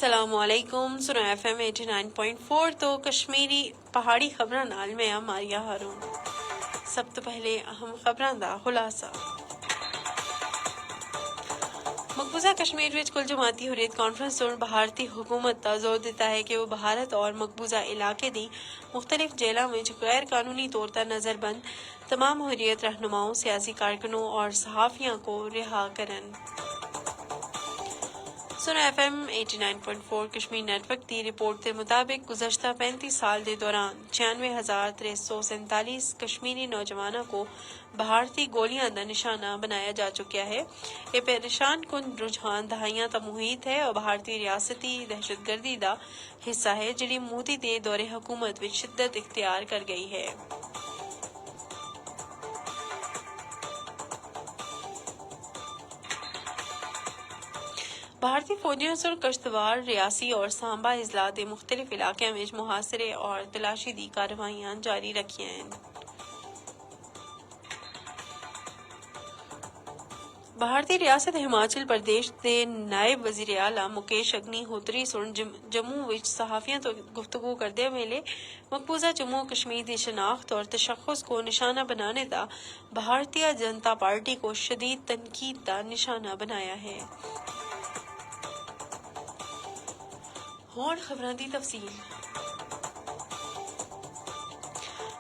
अस्सलाम वालेकुम। सुनो FM 89.4 तो कश्मीरी पहाड़ी खबरां नाल में मारिया हारून। सब तो पहले अहम खबरां दा खुलासा। मकबूजा कश्मीर विच कुल जमाती हुर्रियत कॉन्फ्रेंस सुन भारतीय हुकूमत का जोर दिता है कि वो भारत और मकबूजा इलाके दी मुख्तलिफ जेलों में गैर कानूनी तौर पर नजरबंद तमाम हुर्रियत रहनुमाओं, सियासी कारकुनों और सहाफियों को रिहा करन। सुनो FM 89.4 कश्मीर नेटवर्क की रिपोर्ट के मुताबिक गुज़श्ता 35 साल के दौरान 96,347 कश्मीरी नौजवानों को भारतीय गोलियां का निशाना बनाया जा चुका है। ये परेशान कुन रुझान दहाइयां तक मुहित है और भारतीय रियासती दहशतगर्दी का हिस्सा है जिहड़ी मोदी के दौरे हुकूमत में शिद्दत इख्तियार कर गई है। भारतीय फौजियों से कश्तवाड़, रियासी और सांबा अजला के मुख्तलिफ इलाकों में मुहासरे और तलाशी की कार्रवाइयां जारी रखियां हैं। भारतीय रियासत हिमाचल प्रदेश के नायब वजीर आला मुकेश अग्निहोत्री सुन जम्मू विच सहाफियों तो गुफ्तगू करते वेले मकबूजा जम्मू कश्मीर की शनाख्त और तशख्खुस को निशाना बनाने का भारतीय जनता पार्टी को शदीद तनकीद का निशाना बनाया है। और खबरां दी तफसील।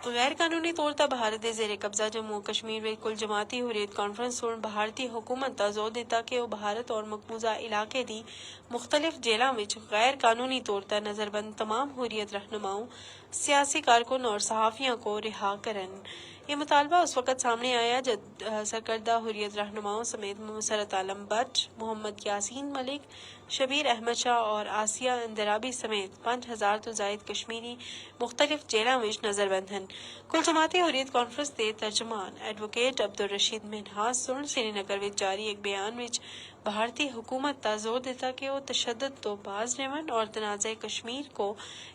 गैर कानूनी तौर पर भारत के जेर कब्जा जम्मू कश्मीर में कुल जमाती हुर्रियत कॉन्फ्रेंस सुन भारतीय हुकूमत का जोर दिता कि वो भारत और मकबूजा इलाके की मुख्तलिफ जेलों में गैर कानूनी तौर पर नजरबंद तमाम हुर्रियत रहनुमाओं, सियासी कारकुन और सहाफियों को रिहा करन। ये मुतालबा उस वक्त सामने आया जब सरकर्दा हुर्रियत रहनुमाओं समेत मुसरत आलम बट, मोहम्मद यासीन मलिक, शबीर अहमद शाह और आसिया इंदराबी समेत 5,000 तो जायद कश्मीरी मुख्तलिफ जेलों में नजरबंद हैं। कुल जमाती हुर्रियत कॉन्फ्रेंस के तर्जमान एडवोकेट अब्दुल रशीद मिन्हास सुन श्रीनगर में जारी एक बयान में भारतीय हुकूमत का जोर दिता कि वो तशद्दुद तो बाज रेवन और तनाज़े कश्मीर को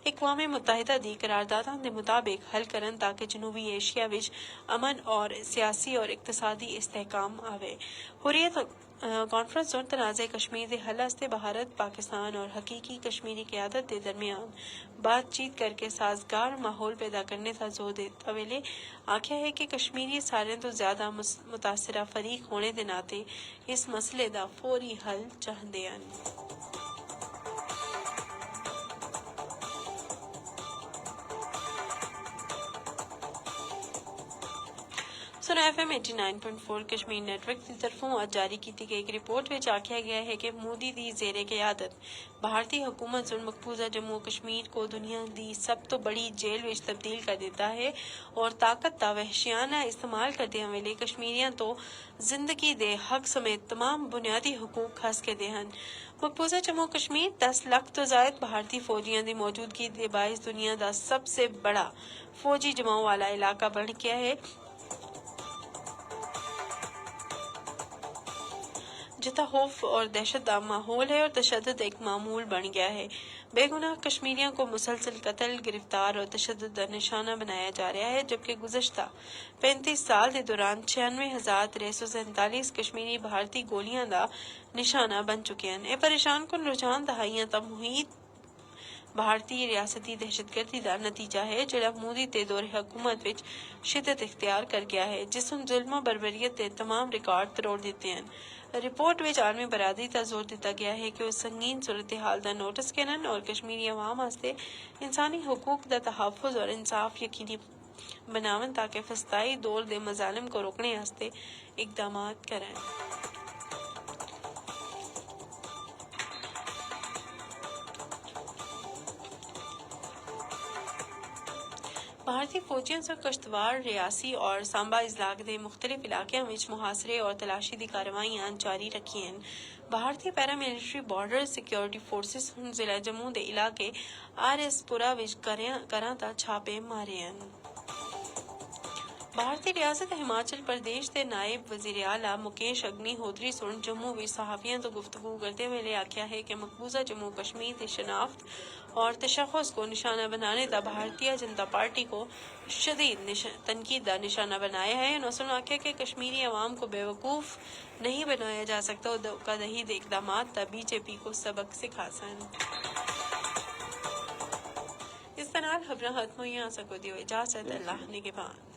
अक़वाम मुत्तहिदा दी करारदादां के मुताबिक हल करन ताकि जनूबी एशिया विच अमन और सियासी और इक़्तिसादी इस्तेहकाम आवे। हुर्रियत कॉन्फ्रेंस और तनाज़े कश्मीर के हल वास्ते भारत, पाकिस्तान और हकीकी कश्मीरी क़यादत के दरमियान बातचीत करके साजगार माहौल पैदा करने का जोर देता वेले आख्या है कि कश्मीरी सारे तो ज्यादा मुतासरा फरीक होने के नाते इस मसले का फौरी हल चाहते हैं। सुनो FM 89.4 कश्मीर नेटवर्क की तरफों आज जारी की गई एक रिपोर्ट में आख्या गया है कि मोदी की जेर क़यादत भारतीय हुकूमत सुन मकबूजा जम्मू कश्मीर को दुनिया की सब तो बड़ी जेल में तब्दील कर देता है और ताकत का वहशियाना इस्तेमाल करते वेले कश्मीरियों तो जिंदगी दे हक समेत तमाम बुनियादी हुकूक खस के हैं। मकबूजा जम्मू कश्मीर 10 लाख तो जायद भारतीय फौजियों की मौजूदगी के बायस दुनिया का सबसे बड़ा फौजी जमाओ वाला इलाका बन गया है जितना खौफ और दहशत का माहौल है और तशद्दुद एक मामूल बन गया है। बेगुनाह कश्मीरियों को मुसलसल कत्ल, गिरफ्तार और तशद्दुद का निशाना बनाया जा रहा है जबकि गुज़श्ता 35 साल के दौरान 96,347 कश्मीरी भारतीय गोलियां का निशाना बन चुके हैं। ये परेशान कुन रुझान दहाइयां तक मुहित भारतीय रियासती दहशतगर्दी का नतीजा है जिहड़ा मोदी ते दौरे हुकूमत विच शिद्दत इख्तियार कर गया है जिसने जुल्म बर्बरियत के तमाम रिकॉर्ड तरोड़ दिते हैं। रिपोर्ट में आलमी बरादरी का जोर दिता गया है कि वो संगीन सूरत हाल का नोटिस करन और कश्मीरी अवाम वास्ते इंसानी हुकूक का तहफ़्फ़ुज़ और इंसाफ यकीनी बनावन ताकि फस्ताई दौर दे मजालिम को रोकने वास्ते इकदाम करें। भारतीय फौजियों से कश्तवाड़, रियासी और सांबा अजला के मुख्तलिफ इलाकों में मुहासरे और तलाशी की कार्रवाइयां जारी रखी हैं। भारतीय पैरामिलिट्री बॉर्डर सिक्योरिटी फोर्सेस जिला जम्मू के इलाके RS पुरा विच करां ता छापे मारे हैं। بھارتی ریاست ہماچل پردیش کے نائب وزیر اعلیٰ مکیش اگنی ہوتری سن جموں میں صحافیوں تو گفتگو کرتے ہوئے آکھا ہے کہ مقبوضہ جموں کشمیر کی شناخت اور تشخص کو نشانہ بنانے تا بھارتیہ جنتا پارٹی کو شدید تنقید کا نشانہ بنایا ہے۔ انہوں نے آکھا کہ کشمیری عوام کو بیوقوف نہیں بنایا جا سکتا اور دھوکہ دہی اقدامات تا بی جے پی کو سبق سکھا سن۔ اس طرح خبریں ختم ہوئی، سکو دیو اجازت، اللہ نگہبان۔